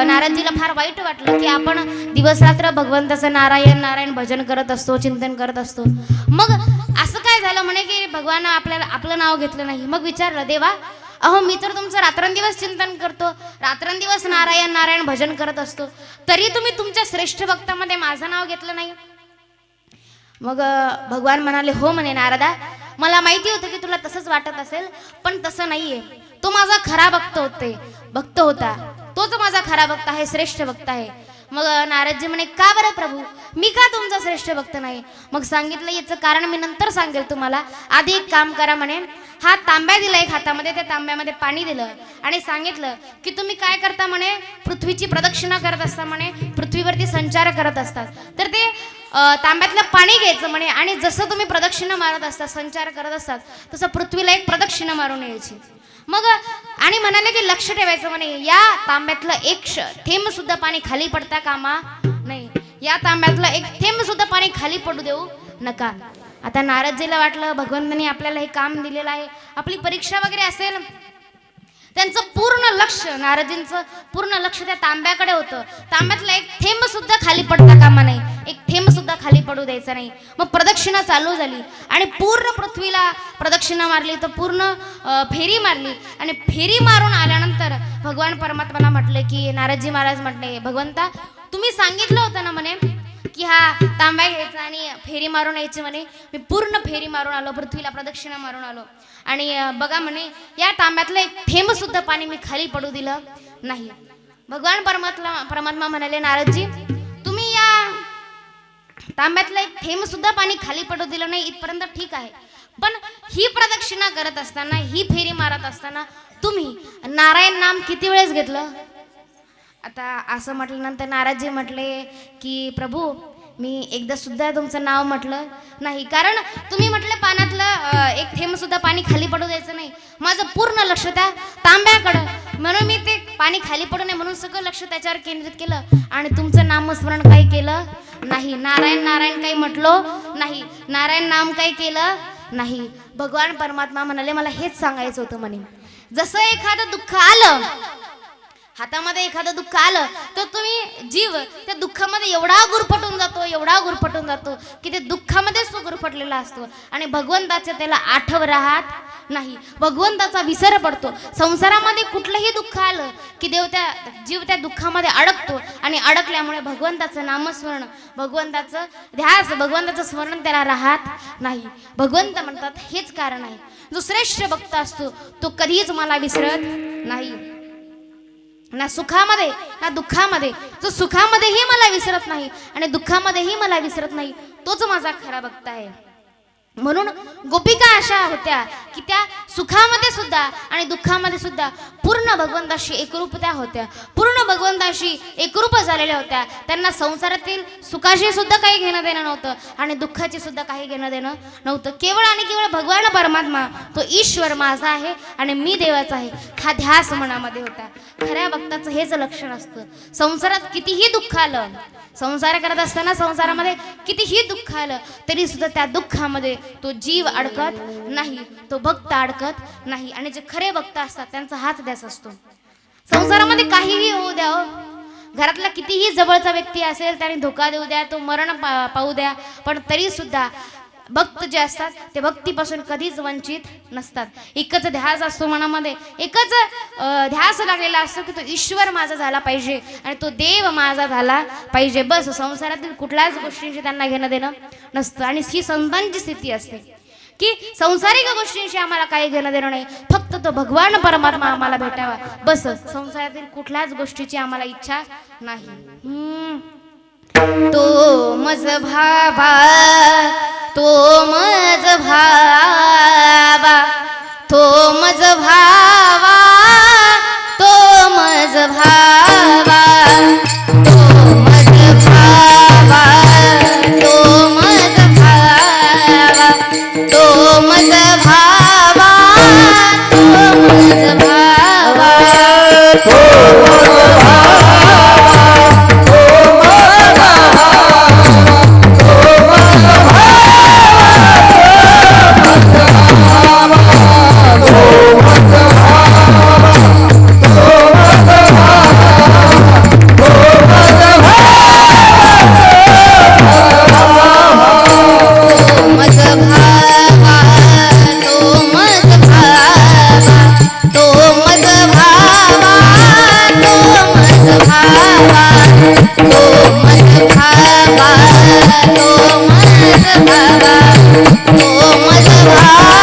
नारदजीला फार वाईट वाटलं की आपण दिवस रात्र भगवंताचं नारायण नारायण भजन करत असतो, चिंतन करत असतो. मग असं काय झालं म्हणे की भगवान आपल्याला आपलं नाव घेतलं नाही. मग विचारलं, देवा अहो मी तर तुमचं रात्रंदिवस चिंतन करतो, रात्रंदिवस नारायण नारायण भजन करत असतो, तरी तुम्ही तुमच्या श्रेष्ठ भक्तामध्ये माझं नाव घेतलं नाही. मग भगवान म्हणाले, हो म्हणे नारदा, मला माहिती होतं की तुला तसंच वाटत असेल, पण तसं नाहीये. तो माझा खरा भक्त होता, तोच माझा खरा भक्त आहे, श्रेष्ठ भक्त आहे. मग नारदजी म्हणे, का बरं प्रभू, मी का तुमचा श्रेष्ठ भक्त नाही? मग सांगितलं, याचं कारण मी नंतर सांगेल तुम्हाला, आधी एक काम करा म्हणे. हा तांब्या दिला एक हातामध्ये, त्या तांब्यामध्ये पाणी दिलं आणि सांगितलं की तुम्ही काय करता म्हणे, पृथ्वीची प्रदक्षिणा करत असता म्हणे, पृथ्वीवरती संचार करत असतात. तर ते तांब्यातलं पाणी घ्यायचं म्हणे आणि जसं तुम्ही प्रदक्षिणा मारत असता, संचार करत असतात, तसं पृथ्वीला एक प्रदक्षिणा मारून यायची. मग आणि म्हणाले की लक्ष ठेवायचं म्हणे, या तांब्यातलं एक थेंब सुद्धा पाणी खाली पडता कामा नाही, या तांब्यातलं एक थेंब सुद्धा पाणी खाली पडू देऊ नका. आता नारदजीला वाटलं भगवंतांनी आपल्याला हे काम दिलेलं आहे, आपली परीक्षा वगैरे असेल, त्यांचं पूर्ण लक्ष, नारदजींचं पूर्ण लक्ष त्या तांब्याकडे होतं. तांब्यातला एक थेंब सुद्धा खाली पडता कामा नाही, एक थेंब सुद्धा खाली पडू द्यायचा नाही. मग प्रदक्षिणा चालू झाली आणि पूर्ण पृथ्वीला प्रदक्षिणा मारली, तर पूर्ण फेरी मारली आणि फेरी मारून आल्यानंतर भगवान परमात्माला म्हटले की, नारदजी महाराज म्हटले, भगवंता तुम्ही सांगितलं होतं ना म्हणे की हा तांब्या घ्यायचा आणि फेरी मारून यायची म्हणे, मी पूर्ण फेरी मारून आलो, पृथ्वीला प्रदक्षिणा मारून आलो आणि बघा म्हणे, या तांब्यातलं एक थेंब सुद्धा पाणी मी खाली पडू दिलं नाही. भगवान परमात्मा म्हणाले, नारदजी तुम्ही या तांब्यातलं एक थेंब सुद्धा पाणी खाली पडू दिलं नाही, इथपर्यंत ठीक आहे, पण ही प्रदक्षिणा करत असताना, ही फेरी मारत असताना तुम्ही नारायण नाम किती वेळेस घेतलं? आता असं म्हटल्यानंतर नारदजी म्हटले की, प्रभू मी एकदा सुद्धा तुमचं नाव म्हटलं नाही, कारण तुम्ही म्हटले पाण्यातलं एक थेंब सुद्धा पाणी खाली पडू द्यायचं नाही. माझं पूर्ण लक्ष त्या तांब्याकडं, म्हणून मी ते पाणी खाली पडू नये म्हणून सगळं लक्ष त्याच्यावर केंद्रित केलं आणि तुमचं नामस्मरण काही केलं नाही, नारायण नारायण काही म्हटलो नाही, नारायण नाम काही केलं नाही. भगवान परमात्मा म्हणाले, मला हेच सांगायचं होतं म्हणे, जसं एखादं दुःख आलं, हातामध्ये एखादं दुःख आलं, तर तुम्ही जीव त्या दुःखामध्ये एवढा गुरफटून जातो की ते दुःखामध्येच तो गुरफटलेला असतो आणि भगवंताचे त्याला आठव राहत नाही, भगवंताचा विसर पडतो. संसारामध्ये कुठलंही दुःख आलं की जीव त्या दुःखामध्ये अडकतो आणि अडकल्यामुळे भगवंताचं नामस्मरण, भगवंताचं ध्यास, भगवंताचं स्मरण त्याला राहत नाही. भगवंत म्हणतात हेच कारण आहे, जो श्रेष्ठ भक्त असतो तो कधीच मला विसरत नाही, ना सुखामध्ये ना दुःखामध्ये. जो सुखामध्येही मला विसरत नाही आणि दुःखामध्येही मला विसरत नाही, तोच माझा खरा भक्त आहे. म्हणून गोपिका अशा होत्या की त्या सुखामध्ये सुद्धा आणि दुःखामध्ये सुद्धा पूर्ण भगवंताशी एकरूप त्या होत्या, पूर्ण भगवंताशी एकरूप झालेल्या होत्या. त्यांना संसारातील सुखाशी सुद्धा काही घेणं देणं नव्हतं आणि दुःखाची सुद्धा काही घेणं देणं नव्हतं. केवळ आणि केवळ भगवान परमात्मा, तो ईश्वर माझा आहे आणि मी देवाचा आहे, हा ध्यास मनामध्ये होता. खऱ्या भक्ताचं हेच लक्षण असतं. संसारात कितीही दुःख आलं, संसार करत असताना संसारामध्ये कितीही दुःख आलं तरी सुद्धा त्या दुःखामध्ये तो जीव अडकत नाही, तो भक्त अडकत नाही. आणि जे खरे भक्त असतात त्यांचा हाच ध्यास असतो. संसारामध्ये काहीही होऊ द्या, घरातला कितीही जवळचा व्यक्ती असेल त्याने धोका देऊ द्या, तो मरण पाहू द्या, पण तरी सुद्धा भक्त जे असतात ते भक्तीपासून कधीच वंचित नसतात. एकच ध्यास असतो मनामध्ये, एकच ध्यास लागलेला असतो की तो ईश्वर माझा झाला पाहिजे आणि तो देव माझा झाला पाहिजे. बस, संसारातील कुठल्याच गोष्टींशी त्यांना घेणं देणं नसतं. आणि ही संतांची स्थिती असते की संसारिक गोष्टींशी आम्हाला काही घेणं देणं नाही, फक्त तो भगवान परमात्मा आम्हाला भेटावा, बस. संसारातील कुठल्याच गोष्टीची आम्हाला इच्छा नाही. तो मज भावा, तो मज भावा, तो मज भावा, तो मज भावा, तो मज भावा, तो मज भावा, तो मज भावा, तो मज भावा, Oh भावा तो मज भावा तो मज भावा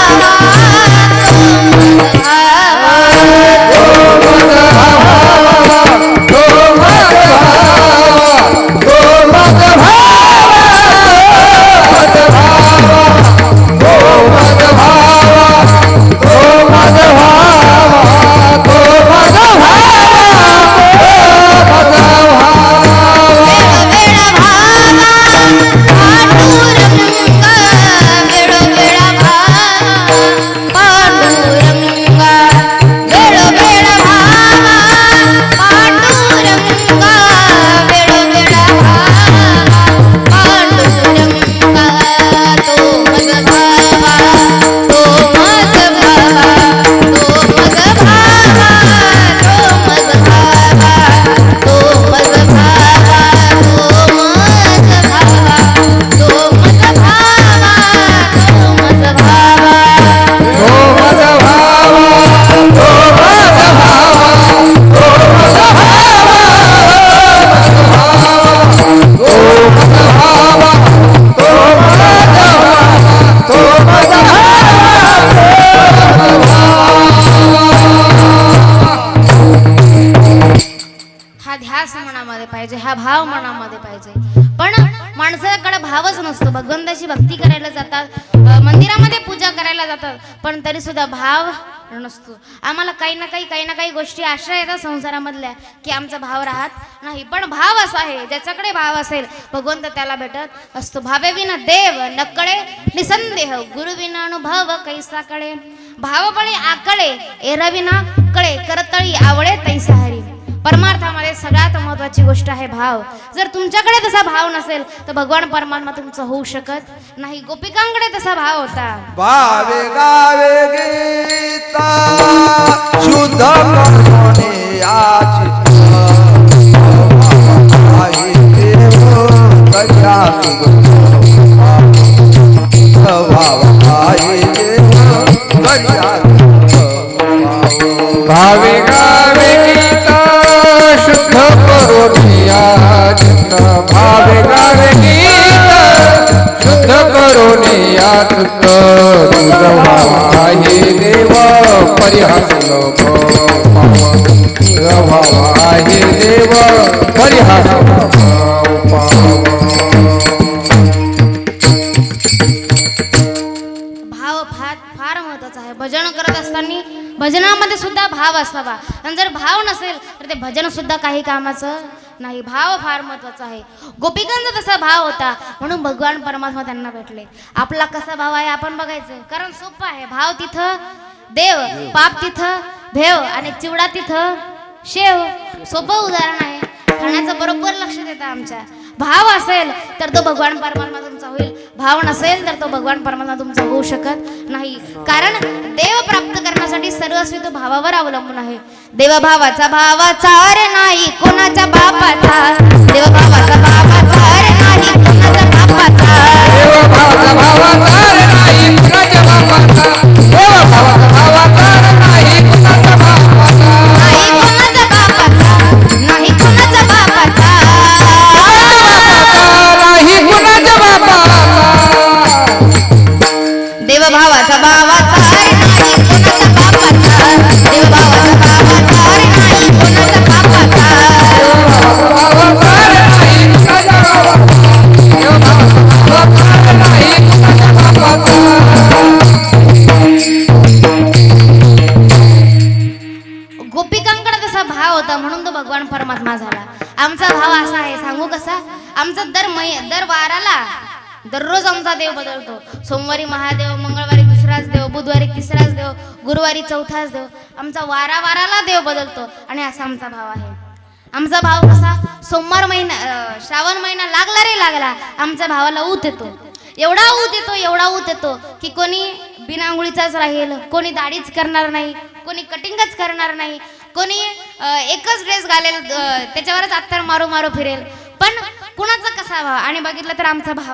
मनामध्ये पाहिजे, हा भाव मनामध्ये पाहिजे. पण माणसाकडे भावच नसतो. भगवंताची भक्ती करायला जातात, मंदिरामध्ये पूजा करायला जातात, पण तरी सुद्धा भाव नसतो. आम्हाला काही ना काही गोष्टी अशा येतात संसारामधल्या की आमचा भाव राहत नाही. पण भाव असा आहे, ज्याच्याकडे भाव असेल भगवंत त्याला भेटत असतो. भावे विना देव नकळे निसंदेह, गुरु विना अनुभव कैसा कळे. भावबळे आकळे एरविना कळे, करतळी आवळे तैसा हरी. परमार्थामध्ये सगळ्यात महत्वाची गोष्ट आहे भाव. जर तुमच्याकडे तसा भाव नसेल तर भगवान परमात्मा तुमचं होऊ शकत नाही. गोपिकांकडे तसा भाव होता. भावे गावे गीता शुद्ध कर्मणे याचित आई देव कज्या भावे गावे गीता शुद्ध करोनिया चित्त. भावे गावे गीता शुद्ध करोनिया चित्त. तुझ भावा हे देव परिहास भावा हे देव परिहास भाव फार महत्वाचा आहे. भजन करत असताना भजनामध्ये सुद्धा भाव असावा. आणि जर भाव नसेल तर ते भजन सुद्धा काही कामाचं नाही. भाव फार महत्वाचा आहे. गोपिकांचा तसा भाव होता म्हणून भगवान परमात्मा त्यांना भेटले. आपला कसा भाव आहे आपण बघायचं, कारण सोपं आहे. भाव तिथं देव, पाप तिथं भेव आणि चिवडा तिथं शेव. सोपं उदाहरण आहे. खाण्याचं बरोबर लक्ष देता आमच्या. भाव असेल तर तो भगवान परमात्मा तुमचा होईल, भाव नसेल तर तो भगवान परमात्मा तुमचा होऊ शकत नाही. कारण देव प्राप्त करण्यासाठी सर्वस्वी तो भावावर अवलंबून आहे. देवभावाचा भावाचा रे नाही कोणाच्या बापाचा. देवभावाचा भावाचा रे नाही कोणाच्या बापाचा. देवभावाचा भावाचा रे नाही कुणाच्या बापाचा. देवभावाचा भावाचा रे नाही कुणाच्या बापाचा. नाही कोणाच्या बापाचा, नाही कोणाच्या बापाचा. नाही कुणाच्या बापाचा. देवभावाचा भावाचा रे नाही कोणाच्या बापाचा. देवभावाचा भावाचा रे नाही कोणाच्या बापाचा. भावाचा रे नाही कुणाच्या बापाचा. देवभावाचा भावाचा रे नाही कुणाच्या बापाचा. गोपिकांकडे तसा भाव होता म्हणून तो भगवान परमात्मा झाला. आमचा भाव असा आहे, सांगू कसा. आमचा दर वाराला दररोज आमचा देव बदलतो. सोमवारी महादेव, मंगळवारी दुसराच देव, बुधवारी तिसराच देव, गुरुवारी चौथाच देव. आमचा वाराला देव बदलतो आणि असा आमचा भाव आहे. आमचा भाव कसा, सोमवार महिना श्रावण महिना लागला रे लागला आमच्या भावाला ऊत येतो. एवढा ऊत येतो की कोणी बिना आंघोळीचाच राहील, कोणी दाढीच करणार नाही, कोणी कटिंगच करणार नाही, कोणी एकच ड्रेस घालेल त्याच्यावरच अत्तर मारू फिरेल. पण कुणाचा कसा भाव आणि बघितलं तर आमचा भाव